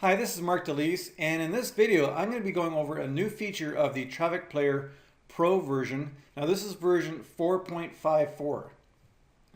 Hi, this is Mark DeLeese, and in this video I'm going to be going over a new feature of the Traffic Player Pro version. Now this is version 4.54.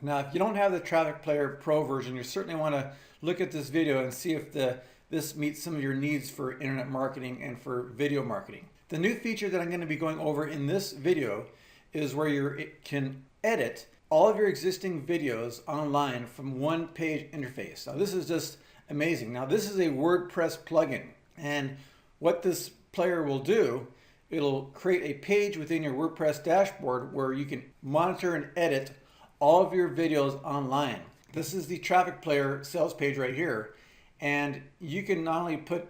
Now if you don't have the Traffic Player Pro version, you certainly want to look at this video and see if this meets some of your needs for internet marketing and for video marketing. The new feature that I'm going to be going over in this video is where you can edit all of your existing videos online from one page interface. Now this is just amazing. Now this is a WordPress plugin, and what this player will do, it'll create a page within your WordPress dashboard where you can monitor and edit all of your videos online. This is the Traffic Player sales page right here, and you can not only put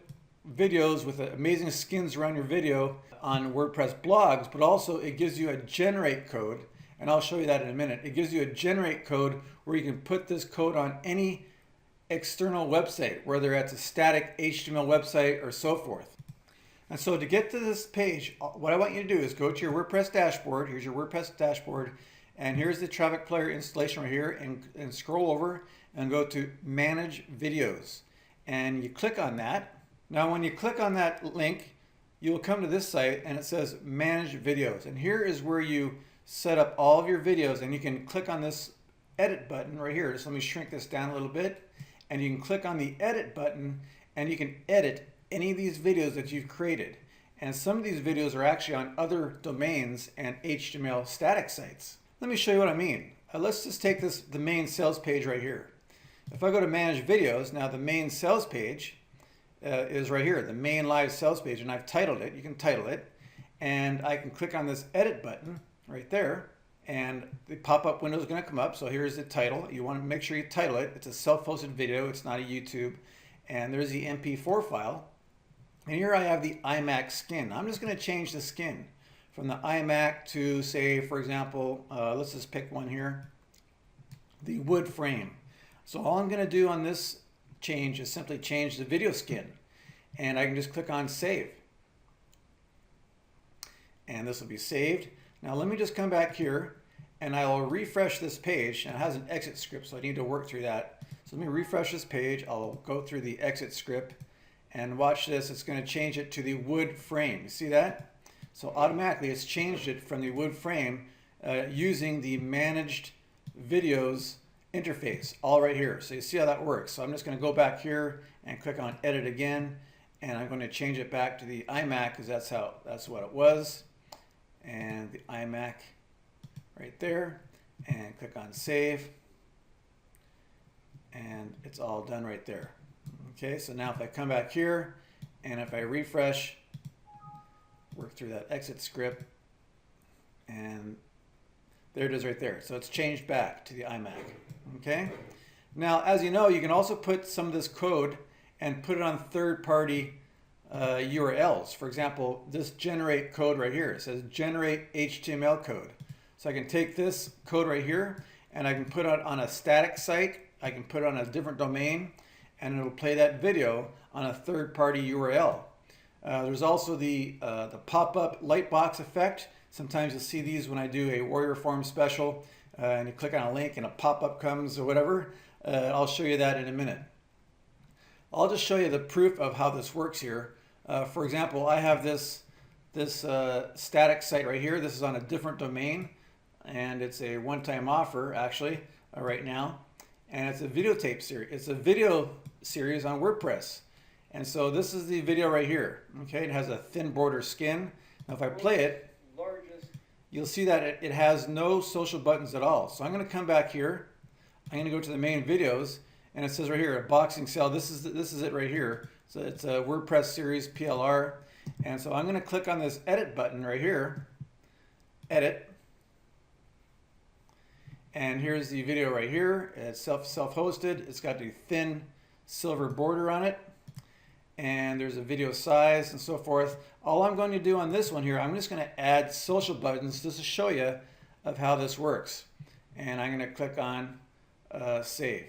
videos with amazing skins around your video on WordPress blogs, but also it gives you a generate code, and I'll show you that in a minute. It gives you a generate code where you can put this code on any external website, whether it's a static HTML website or so forth. And so to get to this page, what I want you to do is go to your WordPress dashboard. Here's your WordPress dashboard, and here's the Traffic Player installation right here, and scroll over and go to Manage Videos, and you click on that. Now when you click on that link, you'll come to this site and it says Manage Videos, and here is where you set up all of your videos, and you can click on this edit button right here. So let me shrink this down a little bit. And you can click on the edit button and you can edit any of these videos that you've created. And some of these videos are actually on other domains and HTML static sites. Let me show you what I mean. Let's just take the main sales page right here. If I go to Manage Videos, now the main sales page is right here, the main live sales page, and I've titled it. You can title it, and I can click on this edit button right there, and the pop-up window is going to come up. So here's the title. You want to make sure you title it. It's a self-hosted video. It's not a YouTube. And there's the MP4 file. And here I have the iMac skin. I'm just going to change the skin from the iMac to, say, for example, let's just pick one here, the wood frame. So all I'm going to do on this change is simply change the video skin. And I can just click on Save. And this will be saved. Now let me just come back here and I'll refresh this page, and it has an exit script, so I need to work through that. So let me refresh this page. I'll go through the exit script and watch this. It's going to change it to the wood frame. You see that? So automatically it's changed it from the wood frame using the managed videos interface, all right here. So you see how that works. So I'm just going to go back here and click on edit again, and I'm going to change it back to the iMac because that's what it was. And the iMac right there, and click on Save, and it's all done right there. Okay, so now if I come back here and if I refresh, work through that exit script, and there it is right there. So it's changed back to the iMac. Okay, now as you know, you can also put some of this code and put it on third-party URLs. For example, this generate code right here, it says generate HTML code. So I can take this code right here and I can put it on a static site, I can put it on a different domain, and it'll play that video on a third-party URL. There's also the pop-up lightbox effect. Sometimes you'll see these when I do a Warrior Forum special, and you click on a link and a pop-up comes or whatever. I'll show you that in a minute. I'll just show you the proof of how this works here. For example, I have this static site right here. This is on a different domain, and it's a one-time offer actually right now, and it's a videotape series. It's a video series on WordPress, and so this is the video right here. Okay, it has a thin border skin. Now if I play it, you'll see that it has no social buttons at all. So I'm going to come back here. I'm going to go to the main videos, and it says right here, a boxing sale. This is it right here. So it's a WordPress series PLR. And so I'm going to click on this edit button right here, edit. And here's the video right here. It's self-hosted. It's got the thin silver border on it. And there's a video size and so forth. All I'm going to do on this one here, I'm just going to add social buttons just to show you of how this works. And I'm going to click on Save.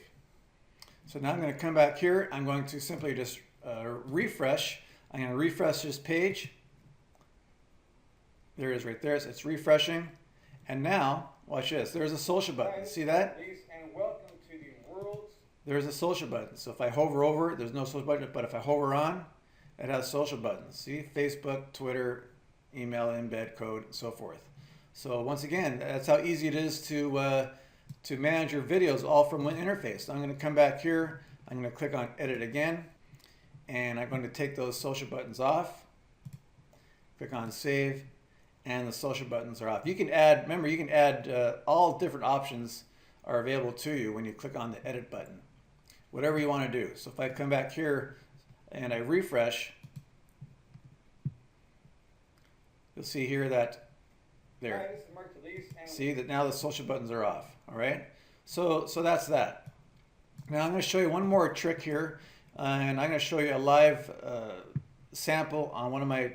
So now I'm going to come back here. I'm going to simply just refresh. I'm going to refresh this page. There it is right there. So it's refreshing. And now, watch this. There's a social button. See that? And welcome to the world's there's a social button. So if I hover over it, there's no social button, but if I hover on, it has social buttons. See, Facebook, Twitter, email, embed, code, and so forth. So once again, that's how easy it is to manage your videos all from one interface. So I'm going to come back here. I'm going to click on edit again, and I'm going to take those social buttons off. Click on save, and the social buttons are off. You can add, remember, you can add all different options are available to you when you click on the edit button. Whatever you want to do. So if I come back here and I refresh, you'll see here that there. Hi, this is Mark Delis, and See that now the social buttons are off. All right. So that's that. Now I'm going to show you one more trick here, and I'm going to show you a live sample on one of my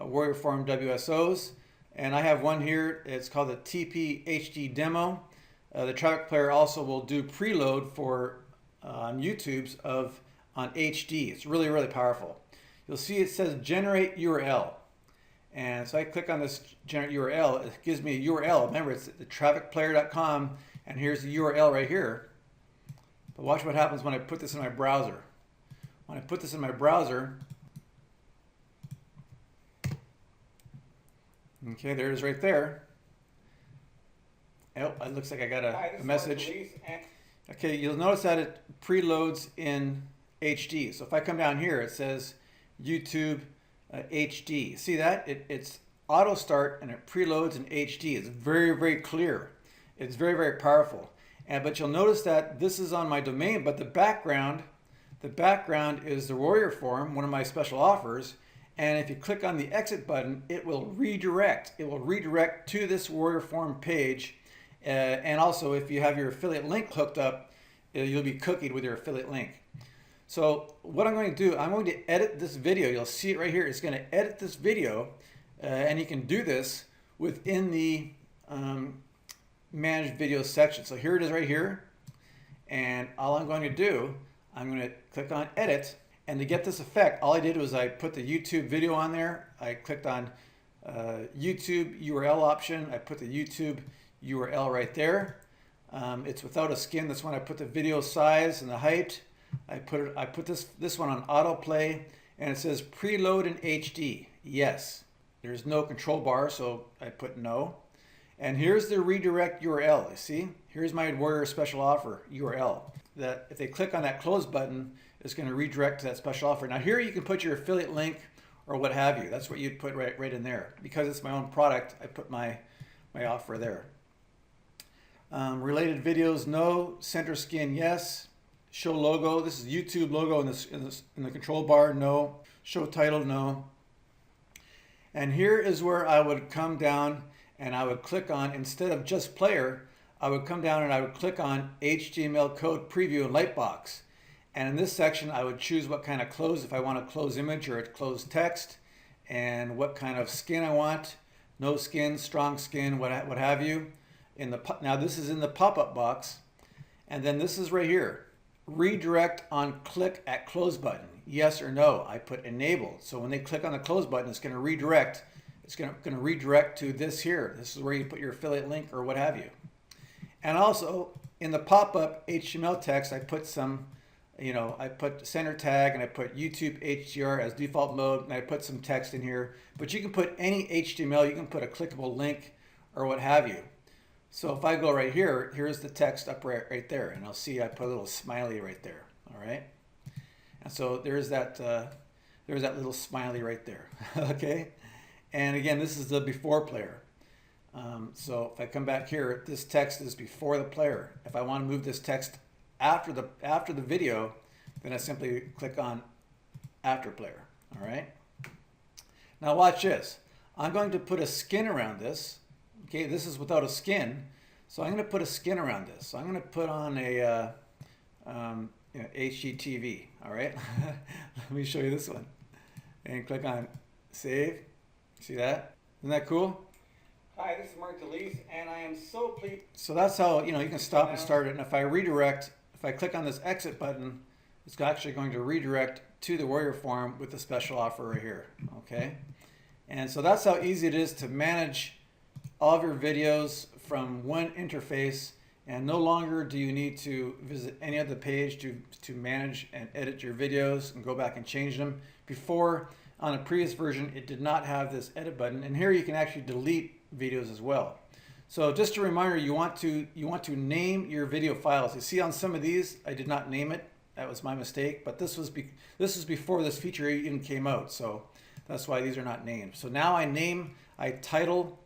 Warrior Forum WSOs, and I have one here. It's called the TP HD demo. The Traffic Player also will do preload for on YouTube's on HD. It's really, really powerful. You'll see it says generate URL. And so I click on this generate URL. It gives me a URL. Remember, it's the trafficplayer.com, and here's the URL right here. But watch what happens when I put this in my browser. When I put this in my browser, okay, there it is right there. Oh, it looks like I got Hi, this a is message. Mark Delis, and Okay, you'll notice that it preloads in HD. So if I come down here, it says YouTube HD. See that? It's auto start and it preloads in HD. It's very, very clear. It's very, very powerful. But you'll notice that this is on my domain, but the background is the Warrior Forum, one of my special offers. And if you click on the exit button, it will redirect. It will redirect to this Warrior Forum page. And also, if you have your affiliate link hooked up, you'll be cookied with your affiliate link. So what I'm going to do, I'm going to edit this video. You'll see it right here. It's going to edit this video, and you can do this within the managed video section. So here it is right here. And all I'm going to do, I'm going to click on edit. And to get this effect, all I did was I put the YouTube video on there. I clicked on YouTube URL option. I put the YouTube URL right there. It's without a skin. That's when I put the video size and the height. I put this one on autoplay, and it says preload in HD. Yes. There's no control bar, so I put no. And here's the redirect URL. You see? Here's my Warrior special offer URL. That if they click on that close button, it's going to redirect to that special offer. Now here you can put your affiliate link or what have you. That's what you'd put right in there. Because it's my own product, I put my offer there. Related videos, no. Center skin, yes. Show logo. This is YouTube logo in the control bar, no. Show title, no. And here is where I would come down and I would click on, instead of just player, I would come down and I would click on HTML code preview and lightbox. And in this section, I would choose what kind of close, if I want a close image or a closed text, and what kind of skin I want. No skin, strong skin, what have you. Now this is in the pop-up box, and then this is right here. Redirect on click at close button, yes or no. I put enabled, so when they click on the close button, it's going to redirect. It's going to redirect to this here. This is where you put your affiliate link or what have you. And also in the pop-up HTML text, I put some, I put center tag and I put YouTube HDR as default mode, and I put some text in here. But you can put any HTML. You can put a clickable link or what have you. So if I go right here, here's the text up right there, and I'll see I put a little smiley right there. All right, and so there's that little smiley right there. Okay, and again, this is the before player. So if I come back here, this text is before the player. If I want to move this text after the video, then I simply click on after player. All right. Now watch this. I'm going to put a skin around this. Okay, this is without a skin, so I'm going to put a skin around this. So I'm going to put on a HGTV. All right, let me show you this one, and click on save. See that? Isn't that cool? hi, this is Mark Delis, and I am so pleased. So that's how you can stop and start it. And if I redirect, if I click on this exit button, it's actually going to redirect to the Warrior Forum with the special offer right here. Okay, and so that's how easy it is to manage all of your videos from one interface And no longer do you need to visit any other page to manage and edit your videos and go back and change them. Before, on a previous version, it did not have this edit button, and here you can actually delete videos as well. So just a reminder, you want to name your video files. You see on some of these, I did not name it. That was my mistake, but this was before this feature even came out, so that's why these are not named. So now I title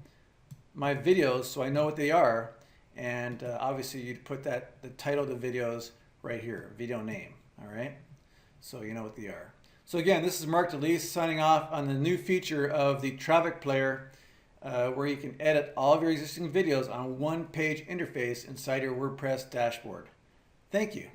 my videos so I know what they are, and obviously you'd put the title of the videos right here, video name, all right? So you know what they are. So again, this is Mark DeLeese signing off on the new feature of the Travic Player, where you can edit all of your existing videos on a one-page interface inside your WordPress dashboard. Thank you.